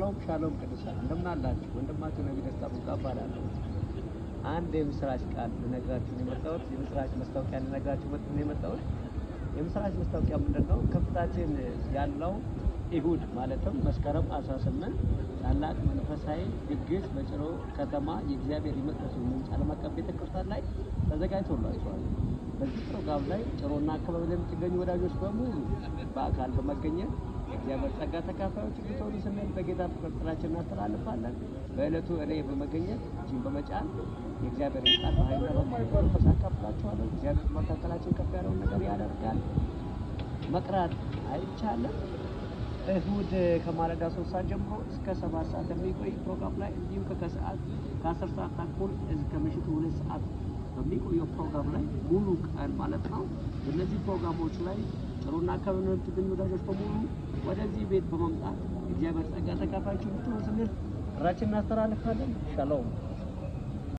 ሻሎም ሻሎም ቅዱሳን እንደምን አላችሁ? ወንድማችሁ ነብይ ደስታ ቡቃ እባላለሁ። አንድ የምስራች ቃል ልነግራችሁ ነው የመጣሁት። የምስራች መስታወቂያ ልነግራችሁ ነው የመጣሁት። የምስራች መስታወቂያ ምንድነው? ከፍታችን ያለው እሁድ ማለትም መስከረም 18 ታላቅ መንፈሳዊ ድግስ በጭሮ ከተማ የእግዚአብሔር ይመጣሱ ምንጭ ዓለም አቀፍ ቤተክርስቲያን ላይ ተዘጋጅቶላችኋል። በዚህ ፕሮግራም ላይ ጭሮና አካባቢ የምትገኙ ወዳጆች በሙሉ በአካል በመገኘት የእግዚአብሔር ጸጋ ተካፋዮች እንድትሆኑ ስንል በጌታ ፍቅር ጥላችን እናስተላልፋለን። በዕለቱ እኔ በመገኘት እጅን በመጫን የእግዚአብሔር ቃል በኃይልና በመንፈስ አካፍላችኋለሁ። እግዚአብሔር መካከላችን ከፍ ያለውን ነገር ያደርጋል። መቅረት አይቻልም። እሁድ ከማለዳ 3 ሰዓት ጀምሮ እስከ 7 ሰዓት የሚቆይ ፕሮግራም ላይ እንዲሁም ከሰዓት ከ10 ሰዓት ተኩል እስከ ምሽቱ 2 ሰዓት በሚቆየው ፕሮግራም ላይ ሙሉ ቀን ማለት ነው። በእነዚህ ፕሮግራሞች ላይ ጥሩና አካባቢ የምትገኙ ወዳጆች በሙሉ ወደዚህ ቤት በመምጣት እግዚአብሔር ጸጋ ተካፋዮች እንድትሆኑ ስንል ጥራችን እናስተላልፋለን። ሻሎም